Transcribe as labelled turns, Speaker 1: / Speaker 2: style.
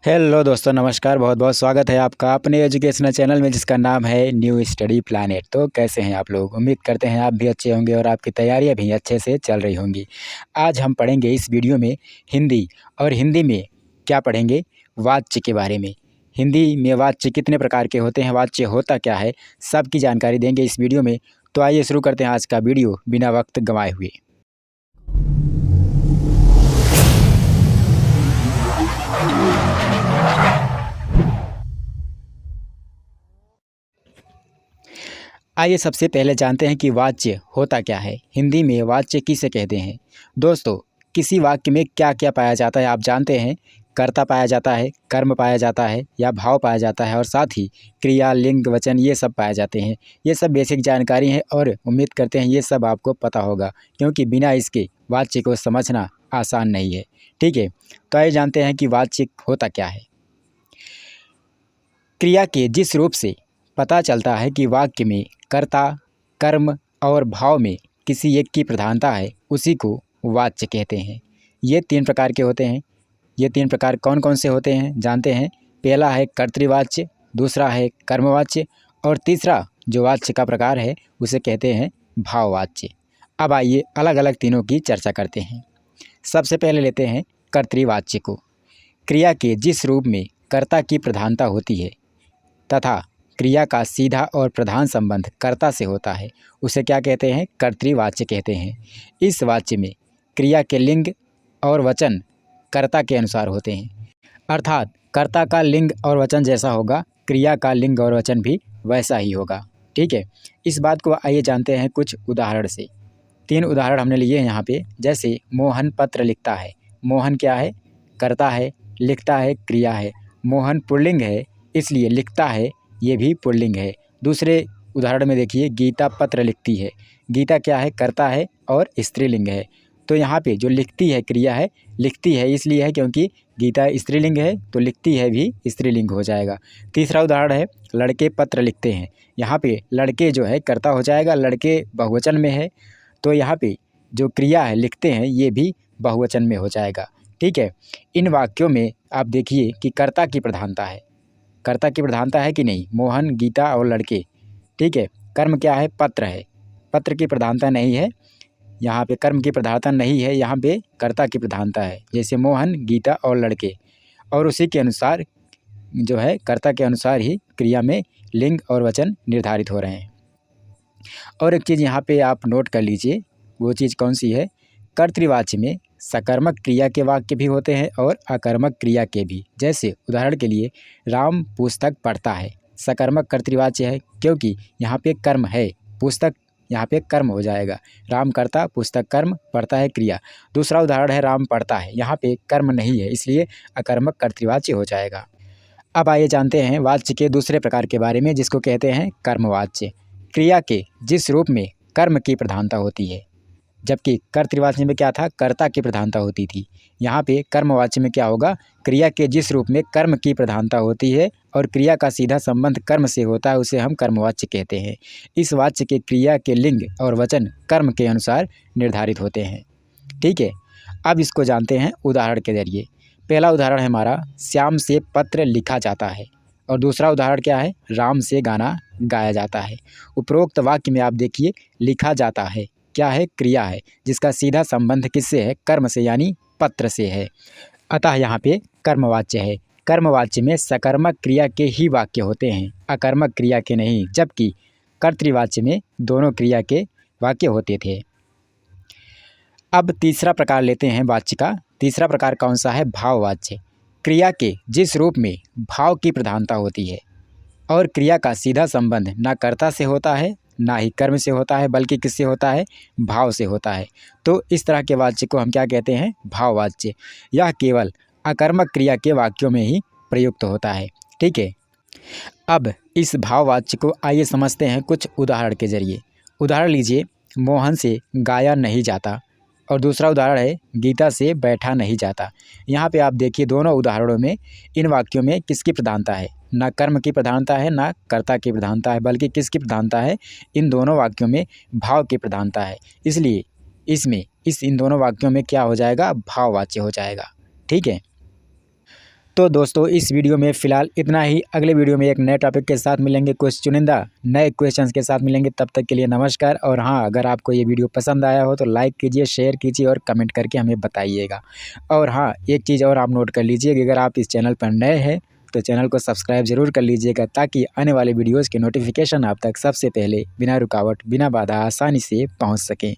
Speaker 1: Hello दोस्तों, नमस्कार। बहुत बहुत स्वागत है आपका अपने एजुकेशनल चैनल में जिसका नाम है न्यू स्टडी प्लैनेट। तो कैसे हैं आप लोग? उम्मीद करते हैं आप भी अच्छे होंगे और आपकी तैयारियां भी अच्छे से चल रही होंगी। आज हम पढ़ेंगे इस वीडियो में हिंदी, और हिंदी में क्या पढ़ेंगे? वाच्य के बारे में। हिंदी में वाच्य कितने प्रकार के होते हैं, वाच्य होता क्या है, सबकी जानकारी देंगे इस वीडियो में। तो आइए शुरू करते हैं आज का वीडियो बिना वक्त गंवाए हुए। आइए सबसे पहले जानते हैं कि वाच्य होता क्या है। हिंदी में वाच्य किसे कहते हैं? दोस्तों, किसी वाक्य में क्या क्या पाया जाता है आप जानते हैं? कर्ता पाया जाता है, कर्म पाया जाता है या भाव पाया जाता है, और साथ ही क्रिया, लिंग, वचन ये सब पाए जाते हैं। ये सब बेसिक जानकारी है और उम्मीद करते हैं ये सब आपको पता होगा, क्योंकि बिना इसके वाच्य को समझना आसान नहीं है। ठीक है, तो आइए जानते हैं कि वाच्य होता क्या है। क्रिया के जिस रूप से पता चलता है कि वाक्य में कर्ता, कर्म और भाव में किसी एक की प्रधानता है, उसी को वाच्य कहते हैं। ये तीन प्रकार के होते हैं। ये तीन प्रकार कौन कौन से होते हैं जानते हैं? पहला है कर्तृवाच्य, दूसरा है कर्मवाच्य, और तीसरा जो वाच्य का प्रकार है उसे कहते हैं भाववाच्य। अब आइए अलग अलग तीनों की चर्चा करते हैं। सबसे पहले लेते हैं कर्तृवाच्य को। क्रिया के जिस रूप में कर्ता की प्रधानता होती है तथा क्रिया का सीधा और प्रधान संबंध कर्ता से होता है, उसे क्या कहते हैं? कर्तृवाच्य कहते हैं। इस वाच्य में क्रिया के लिंग और वचन कर्ता के अनुसार होते हैं, अर्थात कर्ता का लिंग और वचन जैसा होगा, क्रिया का लिंग और वचन भी वैसा ही होगा। ठीक है, इस बात को आइए जानते हैं कुछ उदाहरण से। तीन उदाहरण हमने लिए हैं यहाँ पे। जैसे मोहन पत्र लिखता है। मोहन क्या है? कर्ता है। लिखता है क्रिया है। मोहन पुल्लिंग है, इसलिए लिखता है ये भी पुल्लिंग है। दूसरे उदाहरण में देखिए, गीता पत्र लिखती है। गीता क्या है? कर्ता है और स्त्रीलिंग है। तो यहाँ पे जो लिखती है क्रिया है, लिखती है इसलिए है क्योंकि गीता स्त्रीलिंग है, तो लिखती है भी स्त्रीलिंग हो जाएगा। तीसरा उदाहरण है लड़के पत्र लिखते हैं। यहाँ पे लड़के जो है कर्ता हो जाएगा, लड़के बहुवचन में है, तो यहाँ पे जो क्रिया है लिखते हैं ये भी बहुवचन में हो जाएगा। ठीक है, इन वाक्यों में आप देखिए कि कर्ता की प्रधानता है। कर्ता की प्रधानता है कि नहीं? मोहन, गीता और लड़के। ठीक है, कर्म क्या है? पत्र है। पत्र की प्रधानता नहीं है, यहाँ पे कर्म की प्रधानता नहीं है, यहाँ पे कर्ता की प्रधानता है। जैसे मोहन, गीता और लड़के, और उसी के अनुसार जो है कर्ता के अनुसार ही क्रिया में लिंग और वचन निर्धारित हो रहे हैं। और एक चीज़ यहाँ पे आप नोट कर लीजिए, वो चीज़ कौन सी है? कर्तृवाच्य में सकर्मक क्रिया के वाक्य भी होते हैं और अकर्मक क्रिया के भी। जैसे उदाहरण के लिए, राम पुस्तक पढ़ता है। सकर्मक कर्तृवाच्य है क्योंकि यहाँ पे कर्म है, पुस्तक यहाँ पे कर्म हो जाएगा। राम कर्ता, पुस्तक कर्म, पढ़ता है क्रिया। दूसरा उदाहरण है राम पढ़ता है, यहाँ पे कर्म नहीं है, इसलिए अकर्मक कर्तृवाच्य हो जाएगा। अब आइए जानते हैं वाच्य के दूसरे प्रकार के बारे में, जिसको कहते हैं कर्मवाच्य। क्रिया के जिस रूप में कर्म की प्रधानता होती है, जबकि कर्तृवाच्य में क्या था? कर्ता की प्रधानता होती थी। यहाँ पे कर्मवाच्य में क्या होगा? क्रिया के जिस रूप में कर्म की प्रधानता होती है और क्रिया का सीधा संबंध कर्म से होता है, उसे हम कर्मवाच्य कहते हैं। इस वाच्य के क्रिया के लिंग और वचन कर्म के अनुसार निर्धारित होते हैं। ठीक है, अब इसको जानते हैं उदाहरण के जरिए। पहला उदाहरण है हमारा, श्याम से पत्र लिखा जाता है, और दूसरा उदाहरण क्या है? राम से गाना गाया जाता है। उपरोक्त वाक्य में आप देखिए, लिखा जाता है क्या है? क्रिया है, जिसका सीधा संबंध किससे है? कर्म से, यानी पत्र से है। अतः यहाँ पे कर्मवाच्य है। कर्मवाच्य में सकर्मक क्रिया के ही वाक्य होते हैं, अकर्मक क्रिया के नहीं, जबकि कर्तृवाच्य में दोनों क्रिया के वाक्य होते थे। अब तीसरा प्रकार लेते हैं वाच्य का। तीसरा प्रकार कौन सा है? भाववाच्य। क्रिया के जिस रूप में भाव की प्रधानता होती है और क्रिया का सीधा संबंध ना कर्ता से होता है ना ही कर्म से होता है, बल्कि किससे होता है? भाव से होता है। तो इस तरह के वाच्य को हम क्या कहते हैं? भाववाच्य। यह केवल अकर्मक क्रिया के वाक्यों में ही प्रयुक्त होता है। ठीक है, अब इस भाववाच्य को आइए समझते हैं कुछ उदाहरण के जरिए। उदाहरण लीजिए, मोहन से गाया नहीं जाता, और दूसरा उदाहरण है गीता से बैठा नहीं जाता। यहाँ पे आप देखिए, दोनों उदाहरणों में इन वाक्यों में किसकी प्रधानता है? ना कर्म की प्रधानता है ना कर्ता की प्रधानता है, बल्कि किसकी प्रधानता है? इन दोनों वाक्यों में भाव की प्रधानता है। इसलिए इन दोनों वाक्यों में क्या हो जाएगा? भाववाच्य हो जाएगा। ठीक है, तो दोस्तों इस वीडियो में फ़िलहाल इतना ही। अगले वीडियो में एक नए टॉपिक के साथ मिलेंगे, कुछ चुनिंदा नए क्वेश्चंस के साथ मिलेंगे। तब तक के लिए नमस्कार। और हाँ, अगर आपको ये वीडियो पसंद आया हो तो लाइक कीजिए, शेयर कीजिए और कमेंट करके हमें बताइएगा। और हाँ, एक चीज़ और आप नोट कर लीजिए कि अगर आप इस चैनल पर नए हैं तो चैनल को सब्सक्राइब ज़रूर कर लीजिएगा, ताकि आने वाले वीडियोज़ के नोटिफिकेशन आप तक सबसे पहले बिना रुकावट, बिना बाधा आसानी से पहुँच सकें।